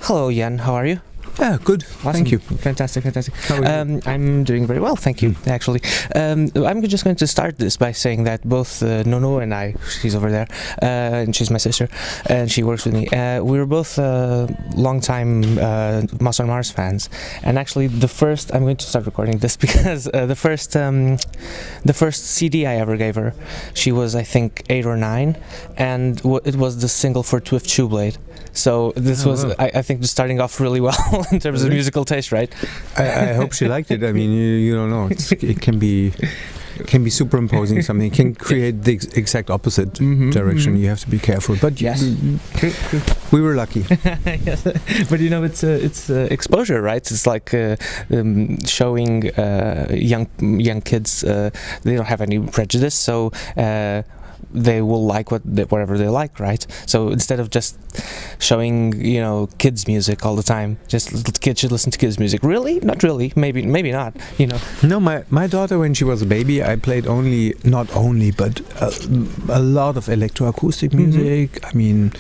Hello, Jan. How are you? Yeah, good. Awesome. Thank you. Fantastic. How are you? I'm doing very well, thank you, actually. I'm just going to start this by saying that both Nônô and I, she's over there, and she's my sister, and she works with me, we were both long-time Matos on Mars fans. And actually, I'm going to start recording this because the first CD I ever gave her, she was, I think, 8 or 9, and it was the single for Twift Shoeblade. So this was, I think, starting off really well in terms of musical taste, right? I hope she liked it. I mean, you don't know. It can be superimposing something. It can create the exact opposite direction. You have to be careful. But yes, we were lucky. Yes. But it's exposure, right? It's like showing young kids. They don't have any prejudice, so. They will like whatever they like, right? So instead of just showing, kids music all the time, just little kids should listen to kids music. Really? Not really. Maybe not. No, my daughter, when she was a baby, I played not only, but a lot of electroacoustic music. I mean,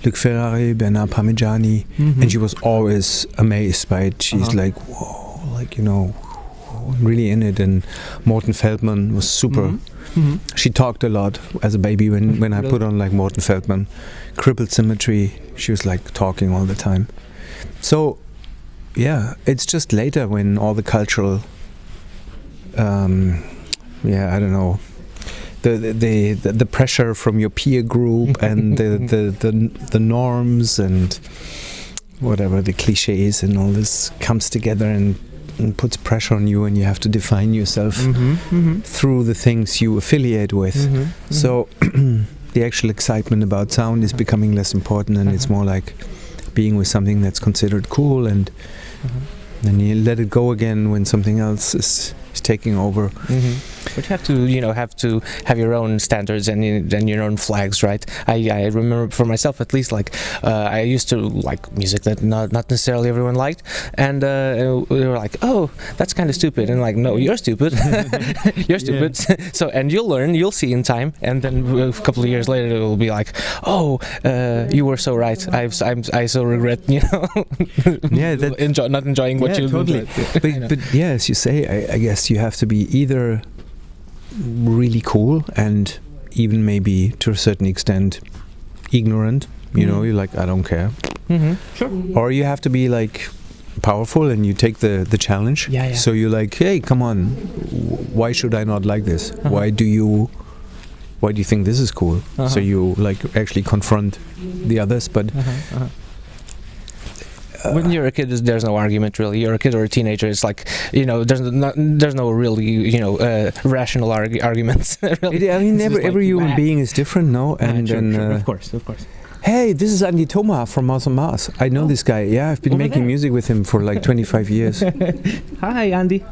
Luc Ferrari, Bernard Parmigiani, and she was always amazed by it. She's like, whoa, really in it. And Morten Feldman was super. She talked a lot as a baby when I put on like Morten Feldman, Crippled Symmetry. She was like talking all the time. So yeah, it's just later when all the cultural, I don't know, the pressure from your peer group and the norms and whatever the cliches and all this comes together and puts pressure on you, and you have to define yourself through the things you affiliate with. So the actual excitement about sound is becoming less important, and it's more like being with something that's considered cool, and then you let it go again when something else is taking over. But you have to have your own standards and your own flags, right? I remember for myself at least, like I used to like music that not necessarily everyone liked, and we were like, oh, that's kind of stupid, and like, no, you're stupid, you're stupid. So, and you'll see in time, and then a couple of years later it will be like, oh, you were so right. I so regret, not enjoying what you totally. But yeah, as you say, I guess you have to be either really cool and even maybe to a certain extent ignorant, you're like, I don't care. Sure. Or you have to be like powerful and you take the challenge. So you're like, hey, come on, why should I not like this? Why do you think this is cool? So you like actually confront the others, but when you're a kid, there's no argument really. You're a kid or a teenager. It's like there's no really rational arguments. Really. I mean, every human being is different, no? And sure. Of course. Hey, this is Andi from Matos on Mars. I know this guy. Yeah, I've been making music with him for like 25 years. Hi, Andi.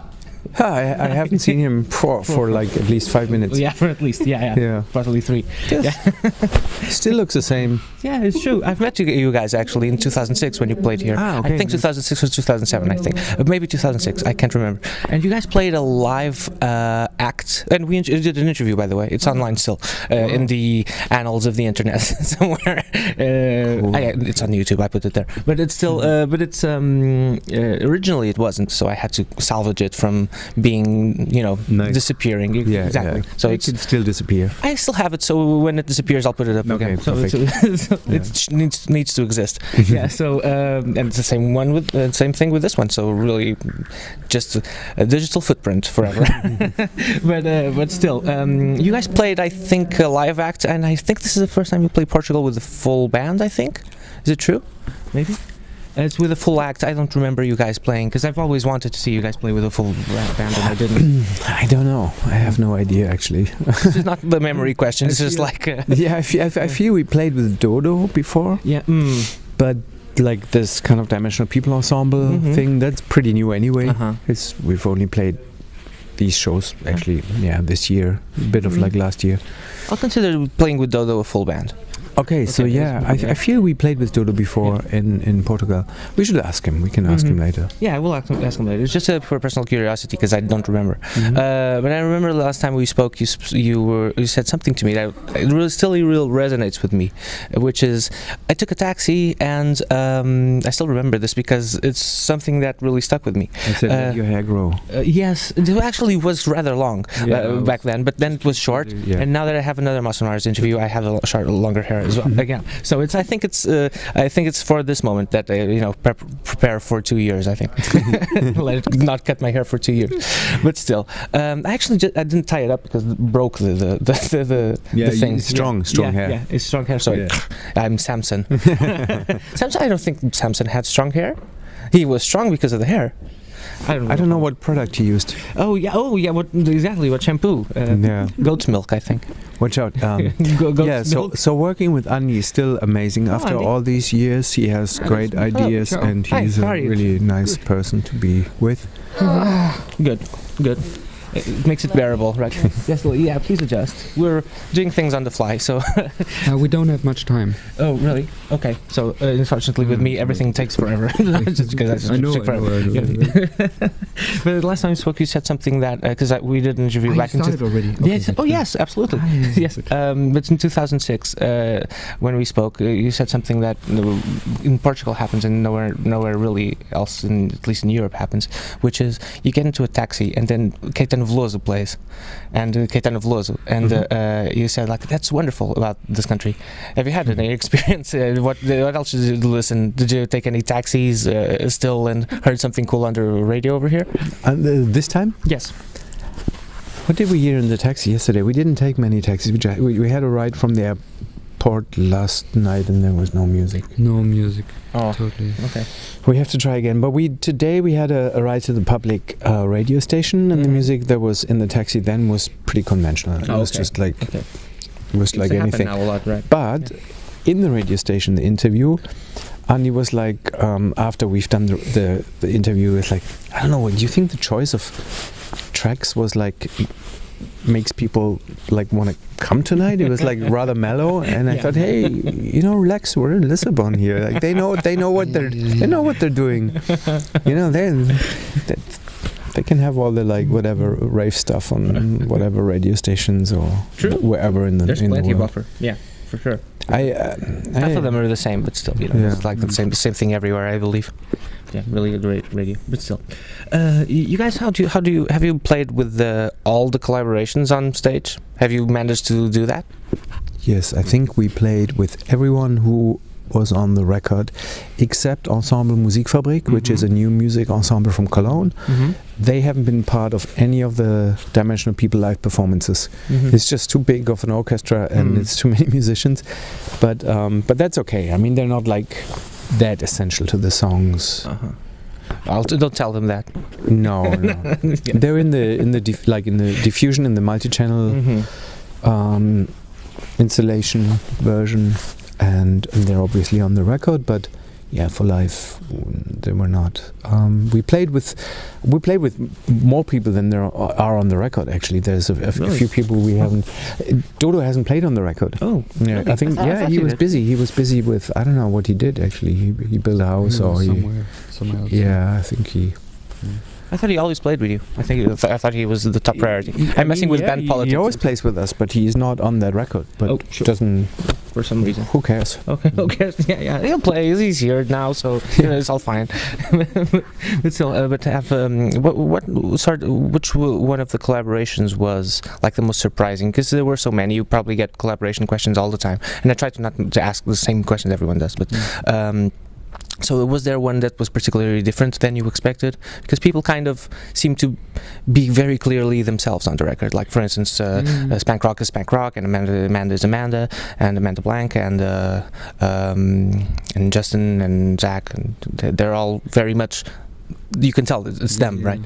Hi, I haven't seen him for like at least 5 minutes. Yeah, for at least, yeah. Probably 3. Still looks the same. Yeah, it's true. I've met you guys actually in 2006 when you played here. Okay. I think 2006 or 2007, I think. Maybe 2006, I can't remember. And you guys played a live act, and we did an interview, by the way. It's online still, in the annals of the internet somewhere. Cool. It's on YouTube, I put it there. But it's still, originally it wasn't, so I had to salvage it from being, nice. Disappearing. Yeah, exactly. Yeah. So it could still disappear. I still have it, so when it disappears, I'll put it up again. So it needs to exist. Yeah. So and it's the same thing with this one. So really, just a digital footprint forever. but still, you guys played, I think, a live act, and I think this is the first time you played Portugal with a full band. I think, is it true? Maybe. It's with a full act. I don't remember you guys playing, because I've always wanted to see you guys play with a full band, and I didn't. I don't know. I have no idea, actually. This is not the memory question. It's just like... I feel we played with Dodo before. Yeah. But like this kind of Dimensional People Ensemble thing, that's pretty new anyway. We've only played these shows, actually, this year. A bit of like last year. I'll consider playing with Dodo a full band. Okay, so I feel we played with Dodo before in Portugal. We should ask him. We can ask him later. Yeah, we'll ask him later. It's just for personal curiosity because I don't remember. But I remember the last time we spoke, you said something to me that still resonates with me, which is I took a taxi and I still remember this because it's something that really stuck with me. I said let your hair grow. Yes, it actually was rather long back then, but then it was short. And now that I have another Matos interview, I have longer hair as well again. So I think it's for this moment that I prepare for 2 years. I think let it not cut my hair for 2 years, but still, I didn't tie it up because it broke the thing. Strong hair. Yeah, it's strong hair. So I'm Samson. Samson. I don't think Samson had strong hair. He was strong because of the hair. I don't know what product he used. Oh yeah. What shampoo? Goat's milk, I think. Watch out. Milk. So working with Andi is still amazing. After all these years, he has great ideas, and he's a really nice person to be with. Good. It makes it bearable, right? Yes, yeah, please adjust. We're doing things on the fly, so... we don't have much time. Oh, really? Okay. So, unfortunately, with me, everything takes forever. Just because I know. But the last time we spoke, you said something that... Because we did an interview back in... already? Okay, yes, absolutely. Yes. But in 2006, when we spoke, you said something that in Portugal happens and nowhere really else, at least in Europe, happens, which is you get into a taxi and then Caetano plays, and Caetano Veloso, and you said that's wonderful about this country. Have you had any experience? What else did you listen? Did you take any taxis still and heard something cool on the radio over here? This time? Yes. What did we hear in the taxi yesterday? We didn't take many taxis. We had a ride from the airport last night, and there was no music. No music. Oh, totally. Okay. We have to try again. But today we had a ride to the public radio station, and the music that was in the taxi then was pretty conventional. It was just like it was like anything. Now a lot, right? But in the radio station, the interview, Andi was like, after we've done the interview, it's like, I don't know. Do you think the choice of tracks was like makes people like want to come tonight? It was like rather mellow, and I thought, hey, relax. We're in Lisbon here. Like they know what they're doing. They can have all the whatever rave stuff on whatever radio stations or wherever in the There's in plenty the world. of offer. Yeah, for sure. Half of them are the same, but still, it's like the same thing everywhere, I believe. Yeah, really a great radio, but still. You guys, have you played with all the collaborations on stage? Have you managed to do that? Yes, I think we played with everyone who was on the record, except Ensemble Musikfabrik, which is a new music ensemble from Cologne. They haven't been part of any of the Dimensional People live performances. It's just too big of an orchestra, and it's too many musicians. But that's okay. I mean, they're not like that essential to the songs. Don't tell them that. No. They're in the diffusion, in the multi-channel installation version. And they're obviously on the record, but for live they were not. We played with more people than there are on the record. Actually, there's a few people we haven't. Dodo hasn't played on the record. Oh, yeah, really? I think he was busy. He was busy with, I don't know what he did actually. He built a house somewhere else. Yeah, I think he. I thought he always played with you. I thought he was the top priority. I'm messing with band politics. He always plays with us, but he's not on that record. But doesn't. For some reason. Who cares? Okay, who cares? Yeah. He'll play. He's here now, so it's all fine. But still, but have which one of the collaborations was like the most surprising? Because there were so many. You probably get collaboration questions all the time, and I try not to ask the same questions everyone does. But so was there one that was particularly different than you expected? Because people kind of seem to be very clearly themselves on the record. Like, for instance, Spank Rock is Spank Rock, and Amanda is Amanda, and Amanda Blank, and Justin and Zach, and they're all very much. You can tell it's them, right?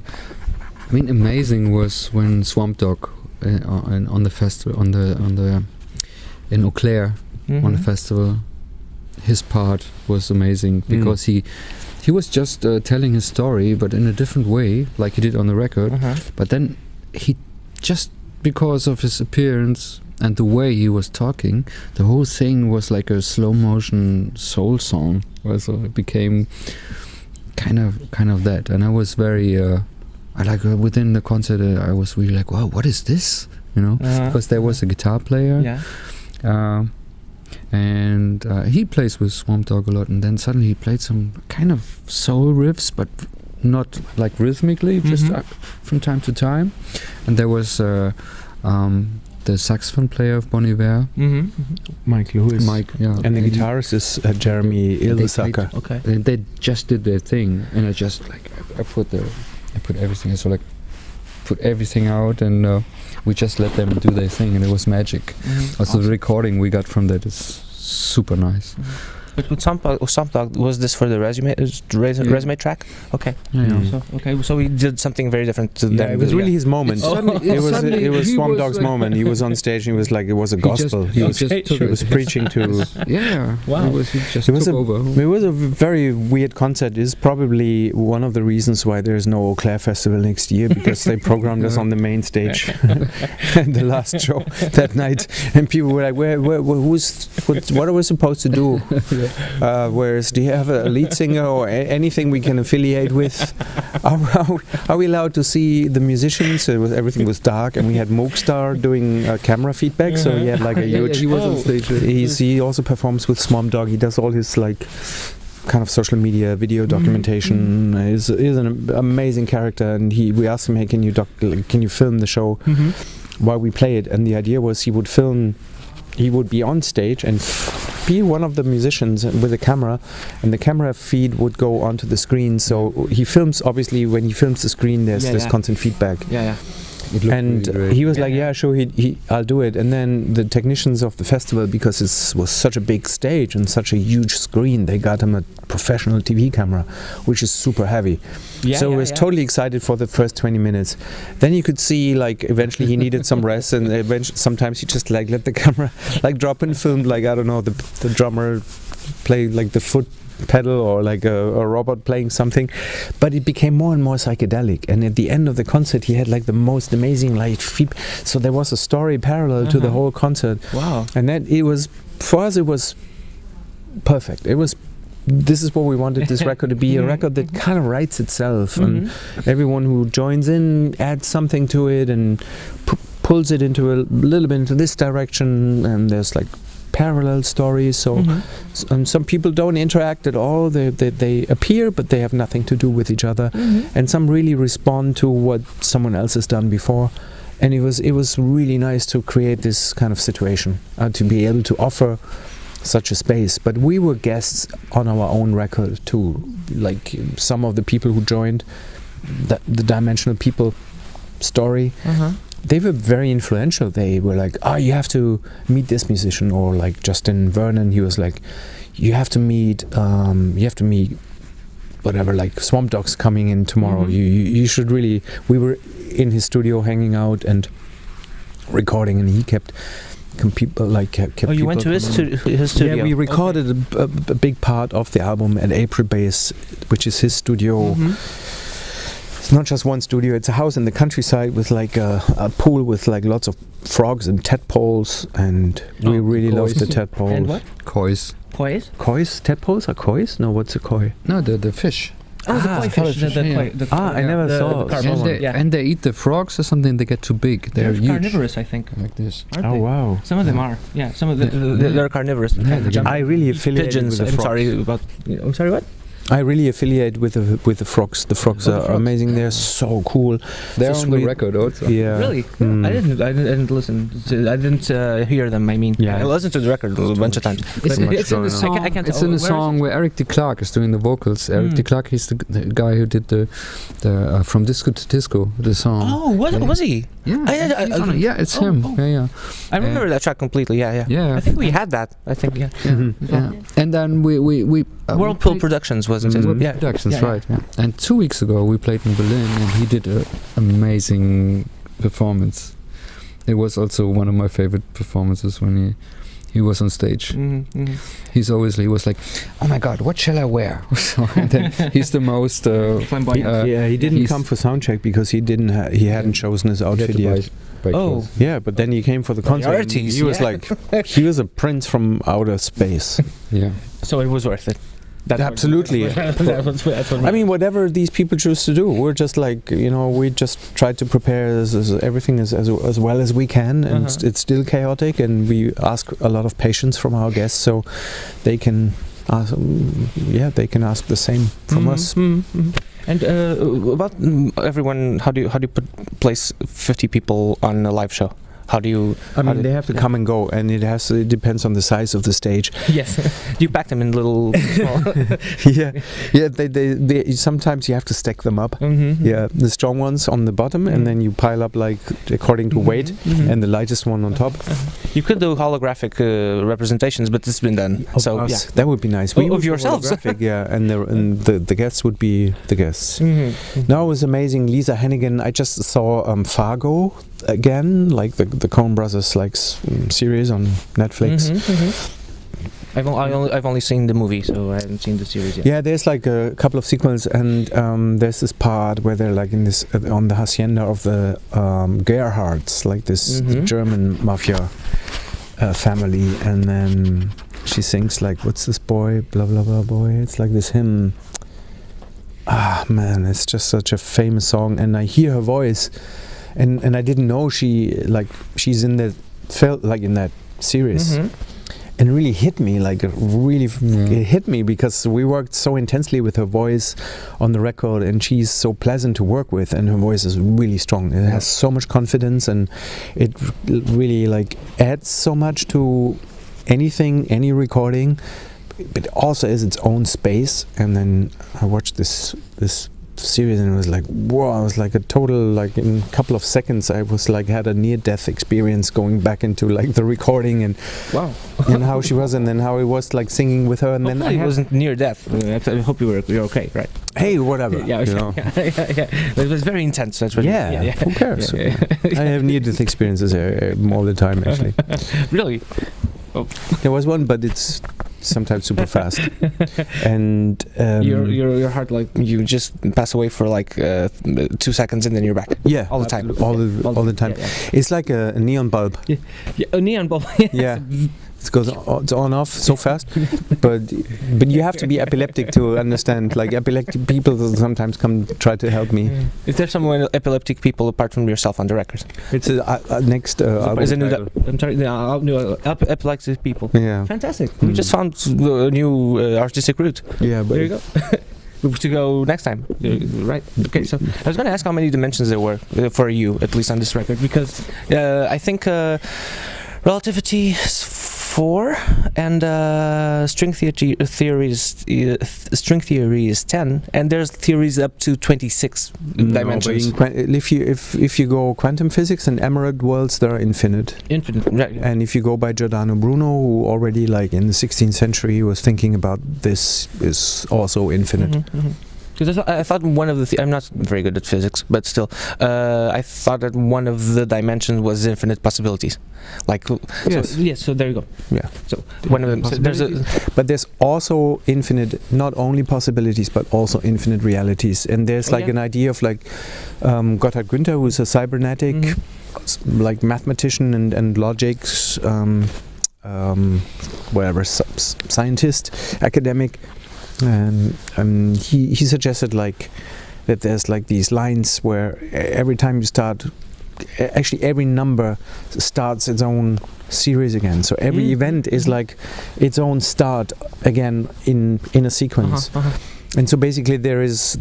I mean, amazing was when Swamp Dog on the festival in Eaux Claires on the festival. His part was amazing because he was just telling his story, but in a different way, like he did on the record. But then he just, because of his appearance, and the way he was talking, the whole thing was like a slow motion soul song. So it became kind of that, and I was very within the concert I was really like, wow, what is this, because there was a guitar player, and he plays with Swamp Dogg a lot, and then suddenly he played some kind of soul riffs, but not like rhythmically, just from time to time. And there was the saxophone player of Bon Iver, Mike Lewis. And the guitarist is Jeremy Ilsaka. Okay. And they just did their thing, and I just I put everything. So put everything out, and we just let them do their thing, and it was magic. Also, awesome. The recording we got from that is super nice. But with Swamp Dogg, was this for the resume track? Okay. So we did something very different to them. It was really his moment. It was Swamp Dogg's moment. He was on stage and he was like, it was a gospel. He was preaching to. Yeah. Wow. He just took over. It was a very weird concert. It's probably one of the reasons why there is no Eaux Claires festival next year, because they programmed us on the main stage and the last show that night, and people were like, what are we supposed to do? Whereas, do you have a lead singer or anything we can affiliate with? Are we allowed to see the musicians? Everything was dark, and we had Mogstar doing camera feedback, so he had like a huge. He was on stage. He also performs with Swamp Dogg. He does all his like kind of social media video documentation. He's an amazing character, and we asked him, hey, can you film the show while we play it? And the idea was he would be on stage and be one of the musicians with a camera, and the camera feed would go onto the screen. So he films, obviously when he films the screen, there's constant feedback. And really he was like, yeah, sure, I'll do it. And then the technicians of the festival, because it was such a big stage and such a huge screen, they got him a professional TV camera, which is super heavy. So he was totally excited for the first 20 minutes. Then you could see, like, eventually he needed some rest, and eventually sometimes he just like let the camera like drop and filmed, like, I don't know, the drummer play like the foot pedal or like a robot playing something, but it became more and more psychedelic. And at the end of the concert he had like the most amazing like so there was a story parallel to the whole concert. Wow. And then it was, for us, it was perfect. This is what we wanted this record to be, a record that kind of writes itself, and everyone who joins in adds something to it and pulls it into a little bit into this direction, and there's like parallel stories. So some people don't interact at all. They appear, but they have nothing to do with each other. And some really respond to what someone else has done before. And it was really nice to create this kind of situation, to be able to offer such a space. But we were guests on our own record too. Like some of the people who joined the Dimensional People story, they were very influential. They were like, oh, you have to meet this musician. Or like Justin Vernon, he was like, you have to meet whatever, like Swamp Dogg's coming in tomorrow. You should really. We were in his studio hanging out and recording, and he kept people like Oh, you went to his studio? Yeah, we recorded a big part of the album at April Base, which is his studio. It's not just one studio, it's a house in the countryside with like a pool with like lots of frogs and tadpoles, and we really love the tadpoles. And what? Kois. Kois? Kois? Tadpoles are kois? No, what's a koi? No, the fish. Oh, the koi fish. I never saw one. And they eat the frogs or something. They get too big. They're huge. Carnivorous, I think. Like this. Oh, wow. Some of them are. Yeah, some of they're carnivorous. I really affiliate pigeons. with the frogs. I'm sorry, what? I really affiliate with the frogs. The frogs are amazing. They're so cool. They're on the record also. Yeah. Really? I didn't listen. I didn't hear them. I mean, I listened to the record a bunch of times. It's in the song. It's in the song where Eric D. Clark is doing the vocals. Eric D. Clark, he's the guy who did the From Disco to Disco, the song. Oh, was he? Yeah, it's him. Yeah. I remember that track completely. Yeah. I think we had that. I think. Yeah. And then we Whirlpool Productions wasn't it? Whirlpool Productions, right? Yeah. And 2 weeks ago we played in Berlin, and he did an amazing performance. It was also one of my favorite performances when he he was on stage. He was like, "Oh my God, what shall I wear?" So, and then he's the most flamboyant. He didn't come for soundcheck because he hadn't chosen his outfit yet. Oh, yeah, but then he came for the concert. And he was like, he was a prince from outer space. Yeah. So it was worth it. Absolutely. I mean, whatever these people choose to do, we're just like, we just try to prepare everything as well as we can, and it's still chaotic, and we ask a lot of patience from our guests, so they can ask the same from us. And about everyone, how do you place 50 people on a live show? How do you? They have to come and go, and it depends on the size of the stage. Yes, you pack them in little small. yeah. They sometimes you have to stack them up. Yeah, the strong ones on the bottom, and then you pile up like according to weight, and the lightest one on top. You could do holographic representations, but this has been done. So us. Yeah, that would be nice. Of yourselves, yeah, and the guests would be the guests. Now it was amazing. Lisa Hennigan. I just saw Fargo again, like the Coen Brothers series on Netflix. I've only seen the movie, so I haven't seen the series yet. Yeah, there's like a couple of sequels, and there's this part where they're like in this on the hacienda of the Gerhards, like this German mafia family, and then she sings like, "What's this boy? Blah blah blah boy." It's like this hymn. Ah man, it's just such a famous song, and I hear her voice. And I didn't know she's in that in that series, and really hit me it hit me because we worked so intensely with her voice on the record, and she's so pleasant to work with, and her voice is really strong. It has so much confidence, and it really adds so much to any recording, but it also is its own space. And then I watched this series, and it was like, whoa, it was like a total, in a couple of seconds I was had a near-death experience going back into the recording, and wow, and how she was, and then how it was singing with her, and hopefully then it wasn't near-death. I hope you're okay, right? Hey, whatever. Yeah. It was very intense. That's what. Yeah. Who cares? I have near-death experiences all the time, actually. Really? Oh. There was one, but it's sometimes super fast, and your heart you just pass away for 2 seconds and then you're back. Yeah, all the time. All the time. Yeah. It's like a neon bulb. Yeah, a neon bulb. Yeah. It's on off so fast, but you have to be epileptic to understand. Epileptic people sometimes come try to help me. Is there some epileptic people apart from yourself on the record? It's next. Is it new? I'm sorry, new epileptic people. Yeah, fantastic. We just found a new artistic route. Yeah, but there you go. To go next time, right? Okay, so I was going to ask how many dimensions there were for you, at least on this record, because I think relativity is 4, and string theory is 10, and there's theories up to 26 dimensions. If you go quantum physics and emerald worlds, they are infinite. Right. And if you go by Giordano Bruno, who already in the 16th century was thinking about this, is also infinite. Because I thought one of the I'm not very good at physics, but still, I thought that one of the dimensions was infinite possibilities. So there you go. Yeah. So one of them. So but there's also infinite, not only possibilities, but also infinite realities. And there's an idea of Gotthard Günther, who's a cybernetic, mathematician and logic, scientist, academic. And he suggested that there's these lines where every time you start, actually every number starts its own series again. So every event is its own start again in a sequence. And so basically there's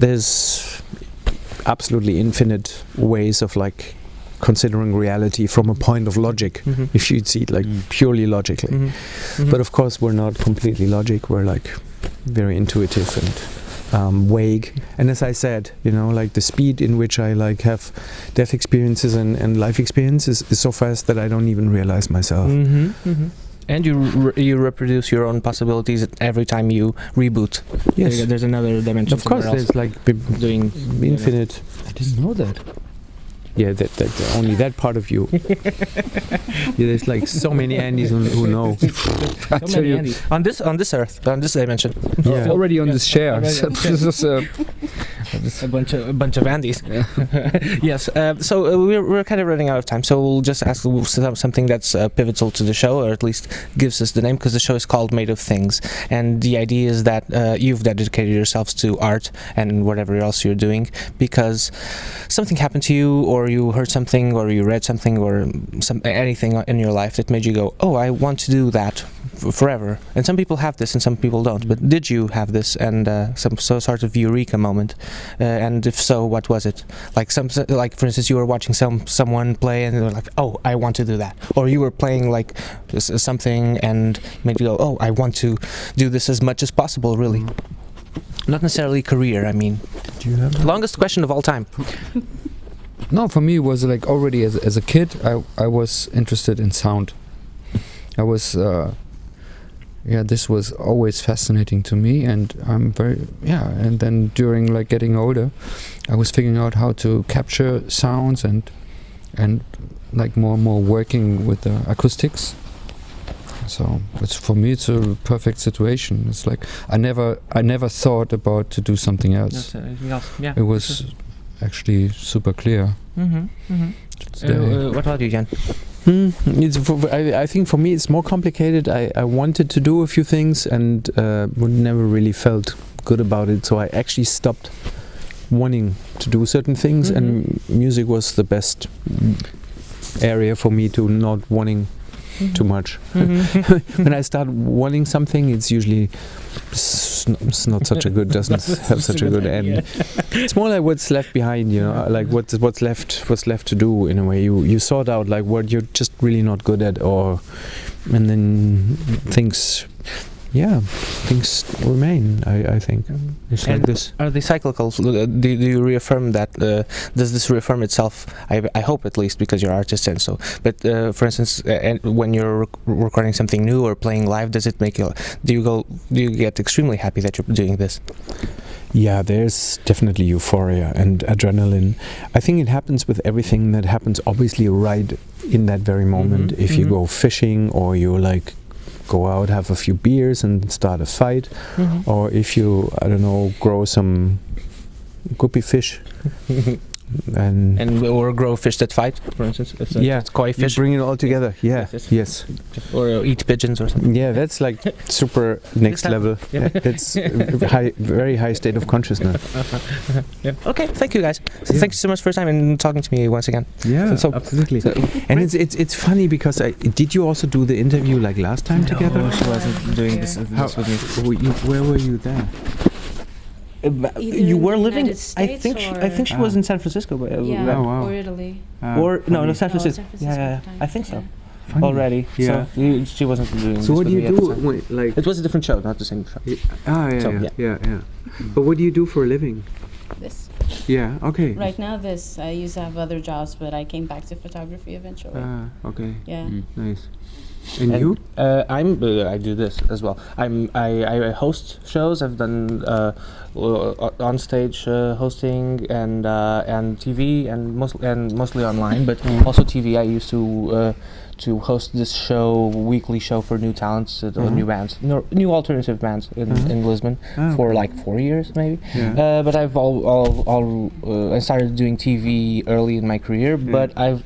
absolutely infinite ways of considering reality from a point of logic, if you'd see it purely logically. But of course we're not completely logic, we're very intuitive and vague, and as I said, the speed in which I have death experiences and life experiences is so fast that I don't even realize myself. And you reproduce your own possibilities every time you reboot. Yes, there's another dimension. Of course, there's doing infinite. I didn't know that. Yeah, that only that part of you. Yeah, there's like so many Andis who know. I tell you, on this earth, on this dimension. Yeah. already on this chair. Already on this chair. This is a bunch of Andis. Yeah. Yes. So we're kind of running out of time. So we'll just ask something that's pivotal to the show, or at least gives us the name, because the show is called Made of Things, and the idea is that you've dedicated yourselves to art and whatever else you're doing because something happened to you, or you heard something, or you read something, or anything in your life that made you go, "Oh, I want to do that forever." And some people have this, and some people don't. But did you have this, and some sort of eureka moment? And if so, what was it? Like for instance, you were watching someone play, and they were like, "Oh, I want to do that," or you were playing like something and made you go, "Oh, I want to do this as much as possible." Really, not necessarily career. I mean, do you have that? Longest question of all time. No, for me it was like already as a kid I was interested in sound. I was this was always fascinating to me, and I'm and then during like getting older I was figuring out how to capture sounds and like more and more working with the acoustics. So for me it's a perfect situation. It's like I never thought about to do something else. Yeah. It was actually super clear. What about you, Jan? I think for me it's more complicated. I wanted to do a few things and never really felt good about it, so I actually stopped wanting to do certain things, and music was the best area for me to not wanting too much. When I start wanting something, it's usually it's not such a good, doesn't have such a good end. It's more like what's left behind, you know, like what's left to do in a way. You sort out like what you're just really not good at, and then things remain. I think it's like this. Are they cyclical? Do you reaffirm that? Does this reaffirm itself? I hope at least, because you're artists and so. But for instance, when you're recording something new or playing live, does it make you? Do you get extremely happy that you're doing this? Yeah, there's definitely euphoria and adrenaline. I think it happens with everything that happens obviously right in that very moment. If you go fishing, or you like go out, have a few beers and start a fight, or if you, I don't know, grow some guppy fish and or grow fish that fight, for instance. It's koi fish. You bring it all together. Yes. Or eat pigeons or something. Yeah, that's like super next level. Yeah. That's very high state of consciousness. Okay, thank you guys. So thank you so much for your time and talking to me once again. Yeah, absolutely. And it's funny because did you also do the interview like last time together? No, she wasn't doing this with me. Where were you there? You were living. I think she was in San Francisco. Or Italy. No, San Francisco. Yeah, I think so. Funny. Already. Yeah. So she wasn't doing. So what do you do? Like it was a different show, not the same show. Yeah. But what do you do for a living? This. Yeah. Okay. Right now, this. I used to have other jobs, but I came back to photography eventually. Okay. Yeah. Nice. And you? I do this as well. I host shows. I've done on stage hosting and TV and mostly online, but also TV. I used to host this weekly show for new talents, new bands, new alternative bands in Lisbon for like 4 years maybe. Yeah. But I've I started doing TV early in my career, but I've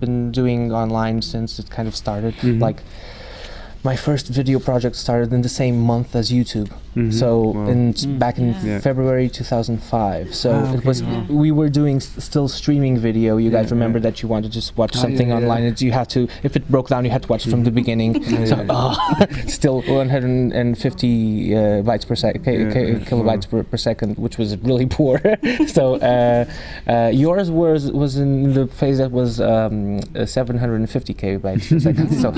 been doing online since it kind of started. Like my first video project started in the same month as YouTube. So back in February 2005. So it was we were doing still streaming video. You guys remember that you wanted to just watch something online. You had to, if it broke down, you had to watch it from the beginning. Still 150 bytes per second, kilobytes per second, which was really poor. So yours was in the phase that was 750 kbytes per second. So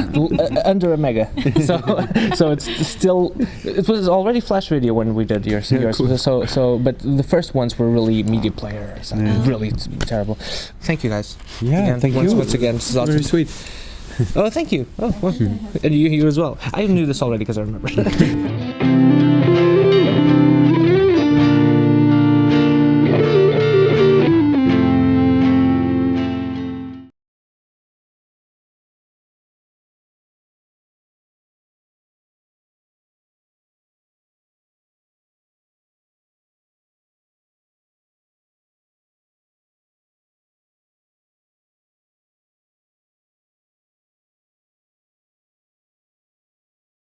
under a mega. So it was already Flash video when we did yours. Cool. So but the first ones were really media player, so really terrible. Thank you guys. Yeah, thank you once again. This is awesome. Very sweet. Oh, thank you. Oh, well. And you as well. I knew this already because I remember.